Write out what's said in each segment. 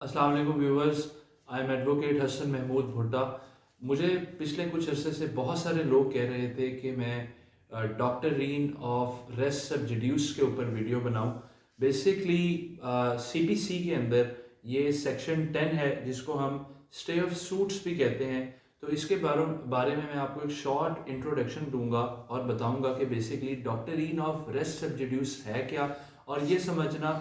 अस्सलाम वालेकुम viewers. I am advocate Hasan Mahmood Bhutta. मुझे पिछले कुछ अरसे से बहुत सारे लोग कह रहे थे कि मैं डॉक्टरीन ऑफ रेस सब्जुडियूस के ऊपर वीडियो बनाऊं। बेसिकली सीपीसी के अंदर ये सेक्शन 10 है जिसको हम स्टे ऑफ सूट्स भी कहते हैं। तो इसके बारे में मैं आपको एक शॉर्ट इंट्रोडक्शन दूंगा और बताऊंगा कि बेसिकली डॉक्टरीन ऑफ रेस सब्जुडियूस है क्या, और ये समझना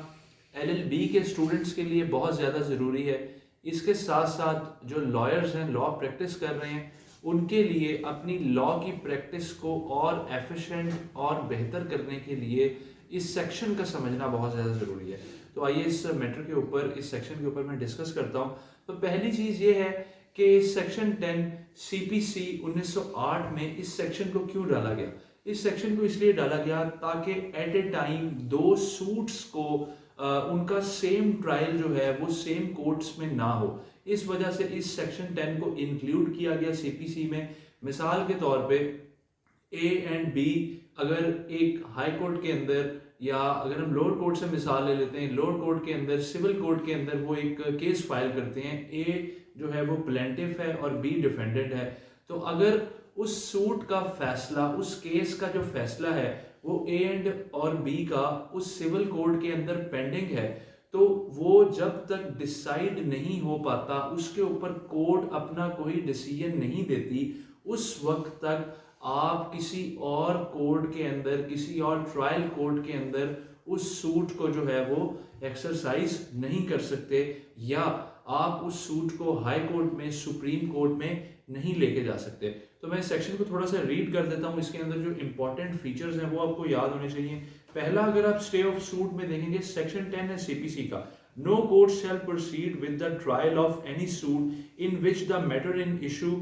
एलएलबी के स्टूडेंट्स के लिए बहुत ज़्यादा ज़रूरी है। इसके साथ साथ जो लॉयर्स हैं, लॉ प्रैक्टिस कर रहे हैं, उनके लिए अपनी लॉ की प्रैक्टिस को और एफिशिएंट और बेहतर करने के लिए इस सेक्शन का समझना बहुत ज़्यादा ज़रूरी है। तो आइए इस मैटर के ऊपर, इस सेक्शन के ऊपर मैं डिस्कस करता हूँ। तो पहली चीज़ ये है कि सेक्शन 10 सीपीसी 1908 में इस सेक्शन को क्यों डाला गया। इस सेक्शन को इसलिए डाला गया ताकि एट ए टाइम दो सूट्स को उनका सेम ट्रायल जो है वो सेम कोर्ट्स में ना हो। इस वजह से इस सेक्शन 10 को इंक्लूड किया गया सीपीसी में। मिसाल के तौर पे ए एंड बी अगर एक हाई कोर्ट के अंदर, या अगर हम लोअर कोर्ट से मिसाल ले लेते हैं, लोअर कोर्ट के अंदर, सिविल कोर्ट के अंदर वो एक केस फाइल करते हैं। ए जो है वो प्लेंटिफ है और बी डिफेंडेंट है। तो अगर उस सूट का फैसला, उस केस का जो फैसला है वो ए एंड और बी का उस सिविल कोर्ट के अंदर पेंडिंग है, तो वो जब तक डिसाइड नहीं हो पाता, उसके ऊपर कोर्ट अपना कोई डिसीजन नहीं देती, उस वक्त तक आप किसी और कोर्ट के अंदर, किसी और ट्रायल कोर्ट के अंदर उस सूट को जो है वो एक्सरसाइज नहीं कर सकते, या आप उस सूट को हाई कोर्ट में, सुप्रीम कोर्ट में नहीं लेके जा सकते। तो मैं सेक्शन को थोड़ा सा रीड कर देता हूँ। इसके अंदर जो इंपॉर्टेंट फीचर्स हैं वो आपको याद होने चाहिए। पहला, अगर आप स्टे ऑफ सूट में देखेंगे, सेक्शन 10 है सीपीसी का, no court shall proceed with the trial of any suit in which the matter in issue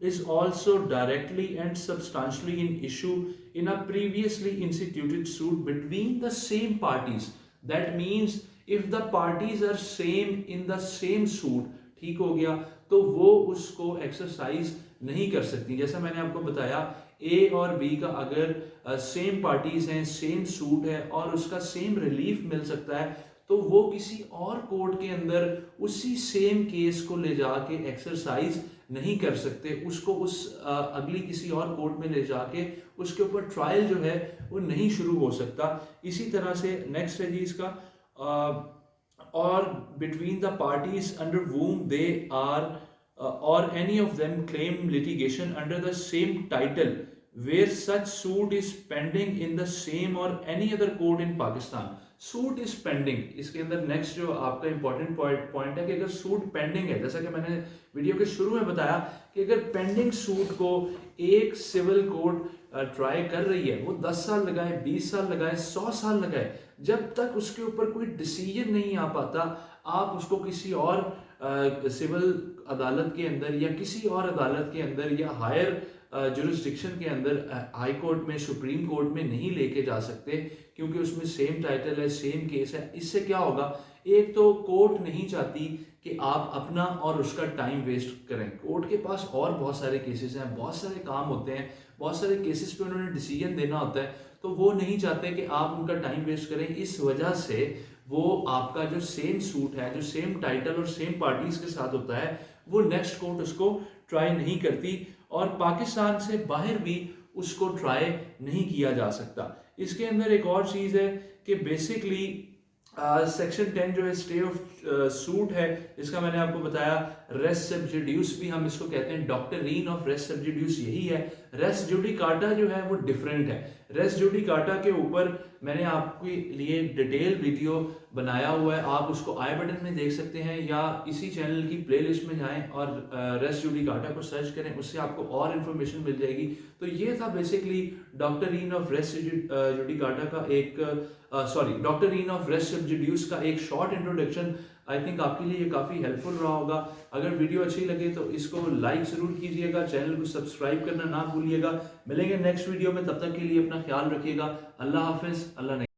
is also directly and substantially in issue in a previously instituted suit between the same parties. That means if the parties are same in the same suit, ठीक हो गया, तो वो उसको exercise नहीं कर सकती। जैसा मैंने आपको बताया, ए और बी का अगर सेम पार्टीज हैं, सेम सूट है और उसका सेम रिलीफ मिल सकता है, तो वो किसी और कोर्ट के अंदर उसी सेम केस को ले जाके एक्सरसाइज नहीं कर सकते। उसको उस अगली किसी और कोर्ट में ले जाके उसके ऊपर ट्रायल जो है वो नहीं शुरू हो सकता। इसी तरह से नेक्स्ट है जी इसका, और between the parties under whom they are or any of them claim litigation under the same title where such suit is pending in the same or any other court in Pakistan. Suit is pending, इसके अंदर next जो आपका important point है कि अगर suit pending है, जैसा कि मैंने वीडियो के शुरू में बताया कि अगर पेंडिंग सूट को एक सिविल कोर्ट ट्राई कर रही है, वो 10 साल लगाए, 20 साल लगाए, 100 साल लगाए, जब तक उसके ऊपर कोई डिसीजन नहीं आ पाता, आप उसको किसी और सिविल अदालत के अंदर या किसी और अदालत के अंदर या हायर जुरिस्डिक्शन के अंदर, हाई कोर्ट में, सुप्रीम कोर्ट में नहीं लेके जा सकते, क्योंकि उसमें सेम टाइटल है, सेम केस है। इससे क्या होगा, एक तो कोर्ट नहीं चाहती कि आप अपना और उसका टाइम वेस्ट करें। कोर्ट के पास और बहुत सारे केसेस हैं, बहुत सारे काम होते हैं, बहुत सारे केसेस पे उन्होंने डिसीजन देना होता है, तो वो नहीं चाहते कि आप उनका टाइम वेस्ट करें। इस वजह से वो आपका जो सेम सूट है, जो सेम टाइटल और सेम पार्टीज के साथ होता है, वो नेक्स्ट कोर्ट उसको ट्राई नहीं करती, और पाकिस्तान से बाहर भी उसको ट्राई नहीं किया जा सकता। इसके अंदर एक और चीज़ है कि बेसिकली सेक्शन 10 जो है स्टे ऑफ सूट है, इसका मैंने आपको बताया रेस सब्जुडियूस भी हम इसको कहते हैं। डॉक्टरीन ऑफ रेस सब्जुडियूस यही है। रेस जुडिकाटा जो है वो डिफरेंट है। रेस जुडिकाटा के ऊपर मैंने आपके लिए डिटेल वीडियो बनाया हुआ है, आप उसको आई बटन में देख सकते हैं, या इसी चैनल की प्लेलिस्ट में जाएं और रेस जुडिकाटा को सर्च करें, उससे आपको और इन्फॉर्मेशन मिल जाएगी। तो ये था बेसिकली डॉक्टरीन ऑफ रेस जुडिकाटा का एक डॉक्टरीन ऑफ रेस सब्जुडियूस का एक शॉर्ट इंट्रोडक्शन। आई थिंक आपके लिए ये काफ़ी हेल्पफुल रहा होगा। अगर वीडियो अच्छी लगे तो इसको लाइक ज़रूर कीजिएगा, चैनल को सब्सक्राइब करना ना भूलिएगा। मिलेंगे नेक्स्ट वीडियो में, तब तक के लिए अपना ख्याल रखिएगा। अल्लाह हाफिज़। अल्लाह